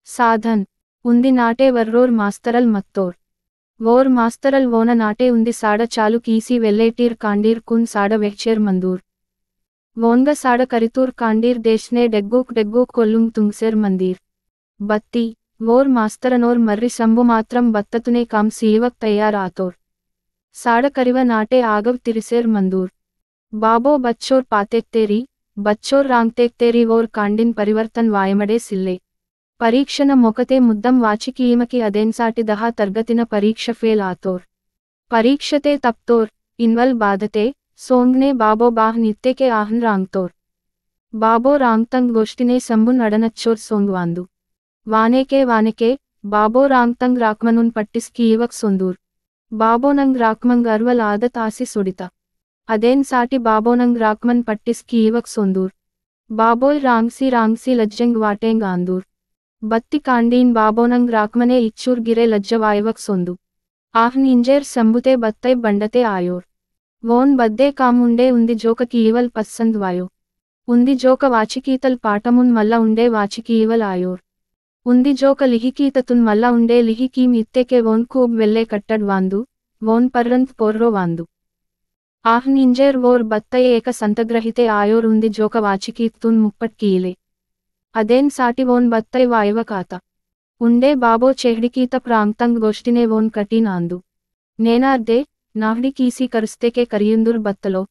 సాధన్ ఉంది నాటే వర్రోర్ మాస్తరల్ మత్తోర్ వోర్ మాస్తరల్ వోన నాటే ఉంది సాడ చాలు కీసి వెల్లేటీర్ కాండీర్ కున్ సాడ వెహ్చేర్ మందూర్ వోన్గ సాడ కరితూర్ కాండీర్ దేశ్నే డెగ్గూక్ కొల్లుంగ్ తుంగ్సేర్ మందీర్ బత్తి వోర్ మాస్తరనోర్ మర్రి సంబు మాత్రం బత్తతునే కామ్ సీవక్ తయ్యార్ ఆతోర్ సాడ కరివ నాటే ఆగవ్ తిరిసేర్ మందూర్ బాబో బచ్చోర్ పాతెక్తేరి బచ్చోర్ రాంగ్తేక్తేరి వోర్ కాండిన్ పరివర్తన్ వాయమడే సిల్లే పరీక్షన మొకతే ముద్దం వాచికి ఈమకి అదేన్సాటి దహా తర్గతిన పరీక్ష ఫేల్ ఆతోర్ పరీక్షతే తప్తోర్ ఇన్వల్ బాధతే సోంగ్నే బాబో బాహ్ నిత్తేకే ఆహన్ రాంగ్తోర్ బాబో రాంగ్తంగ్ గోష్టినే సంబున్ అడనచ్చోర్ సోంగ్వాందు వానేకే బాబో రాంగ్తంగ్ రాక్మనున్ పట్టిస్కి ఈవక్ సొందూర్ బాబోనంగ్ రాక్మంగ్ అర్వల్ ఆదత్ ఆసి సుడిత అదేన్సాటి బాబోనంగ్ రాక్మన్ పట్టిస్కి ఈవక్ సొందూర్ బాబోయ్ రాంగ్సి లజ్జంగ్ వాటేంగ్ ఆందూర్ బత్తి కాండీన్ బాబోనంగ్ రాక్మనే ఇచ్చూర్ గిరే లజ్జ వాయవక్ సొందు ఆహ్న్ ఇంజేర్ సంబుతే బత్తై బండతే ఆయోర్ వోన్ బద్దే కాముండే ఉంది జోకకి ఈవల్ పస్సంద్ వాయో ఉంది జోక వాచికీతల్ పాటమున్ మల్ల ఉండే వాచికి ఈవల్ ఆయోర్ ఉంది జోక లిహికీతతున్ మల్ల ఉండే లిహికీం ఇత్తేకే వోన్ కూబ్ వెల్లే కట్టడ్ వాందు వోన్ పర్రంత్ పోర్రో వాందు ఆహ్న్ ఇంజేర్ వోర్ బత్తై ఏక సంతగ్రహితే ఆయోర్ ఉంది జోక వాచికీతున్ ముప్పట్ కీలే అదేన్ సాటి వోన్ బత్తై వాయవ కాత ఉండే బాబో చెహ్డికీత ప్రాంతంగ్ గోష్టినే వోన్ కటీన్ ఆందు నేనార్దే నాహ్డి కీసి కరుస్తేకే కరియుందుర్ బత్తలో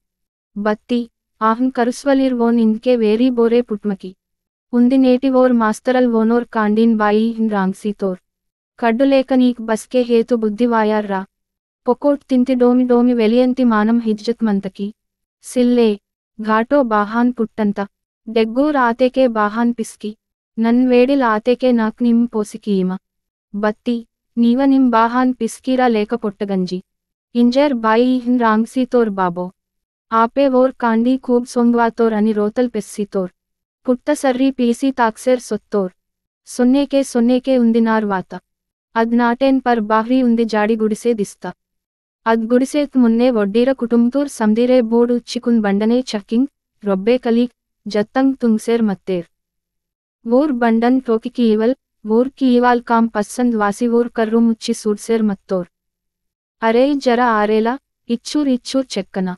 బత్తి ఆహ్న్ కరుస్వలీర్ వోన్ ఇంద్కే వేరీ బోరే పుట్మకి ఉంది నేటి వోర్ మాస్తరల్ వోనోర్ కాండీన్ బాయి హిన్ రాంగ్సీతోర్ కడ్డులేక నీక్ బస్కే హేతు బుద్ధి వాయార్రా పొకోట్ తింతి డోమి వెలియంతి మానం హిజ్జత్ మంతకి సిల్లే ఘాటో బాహాన్ పుట్టంత డెగ్గూర్ ఆతేకే బాహాన్ పిస్కి నన్ వేడిల్ ఆతేకే నాక్ నిమ్ పోసికీమ బత్తి నీవ నిమ్ బాహాన్ పిస్కీరా లేక పొట్టగంజి ఇంజేర్ బాయి హిన్ రాంగ్సీతోర్ బాబో ఆపే వోర్ కాండీ కూబ్ సొంగ్వాతోర్ అని రోతల్ పెస్సీతోర్ పుట్ట సర్రీ పీసీ తాక్సేర్ సొత్తోర్ సొన్నేకే ఉందినార్ వాత అద్ నాటేన్ పర్ బాహ్రీ ఉంది జాడి గుడిసే దిస్తా అద్ గుడిసేత్ మున్నే వడ్డీర కుటుంతూర్ సందీరే బోర్డ్ ఉచ్చికున్ బండనే చక్కింగ్ రొబ్బే కలీగ్ జత్తంగ్ తుంగ్సేర్ మత్తేర్ వూర్ బండన్ టోకికి ఈవల్ వూర్ కి ఈవాల్ కామ్ పస్సంద్ వాసి వూర్ కర్రు ముచ్చి సూడ్సేర్ మత్తోర్ అరేయ్ జర ఆరేలా ఇచ్చూర్ చెక్కన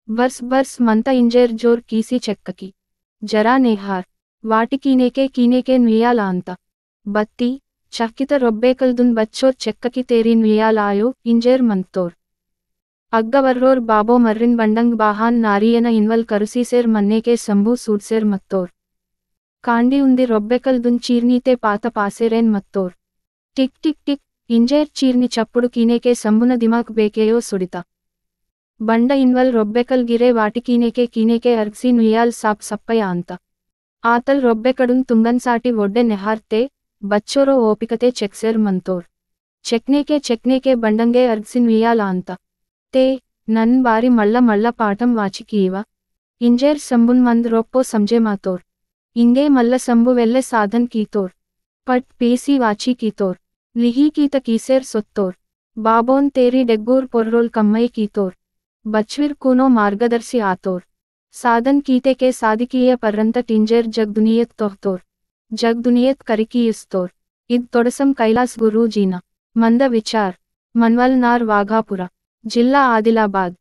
బర్స్ మంత ఇంజేర్ జోర్ కీసి చెక్కకి జరా నేహార్ వాటికీనేకే నుయ్యాల అంత బత్తి చక్కిత రొబ్బేకల్దున్ బచ్చోర్ చెక్కకి తేరీ నుయ్యాల ఆయో ఇంజేర్ మంతోర్ అగ్గవర్రోర్ బాబో మర్రిన్ బండంగ్ బాహాన్ నారియన ఇన్వల్ కరుసీసేర్ మన్నేకే సంబూ సూడ్సేర్ మత్తోర్ కాండి ఉంది రొబ్బెకల్దున్ చీర్నీతే పాత పాసేరేన్ మత్తోర్ టిక్ ఇంజేర్ చీర్ని చప్పుడు కీనేకే సంబున దిమాక్ బేకేయో సుడిత బండ ఇన్వల్ రొబ్బెకల్ గిరే వాటికీనేకే అర్గ్సీ నుయ్యాల్ సాప్ సప్పయ అంత ఆతల్ రొబ్బెకడున్ తుంగన్సాటి ఒడ్డె నెహార్తే బచ్చోరో ఓపికతే చెక్సేర్ మంతోర్ చెక్నేకే బండంగే అర్గ్సి నుయ్యాల అంత తే నన్ బారి మళ్ళ పాఠం వాచికీవ ఇంజేర్ సంబున్ మంద్ రొప్పో సంజే మాతోర్ ఇంగే మల్ల సంబు వెల్లె సాధన్ కీతోర్ పట్ పీసీ వాచి కీతోర్ లిహీకీత కీసేర్ సొత్తోర్ బాబోన్ తేరీ డెగ్గూర్ పొర్రోల్ కమ్మయ్ కీతోర్ బచ్విర్ కూనో మార్గదర్శి ఆతోర్ సాధన్ కీతేకే సాదికీయ పర్రంత టింజేర్ జగ్దునియత్ తోహ్తోర్ జగ్దునియత్ కరికీయుస్తోర్ ఇద్ తొడసం కైలాస్ గురూజీన మంద విచార్ మన్వల్ నార్ వాఘాపుర జిల్లా ఆదిలాబాద్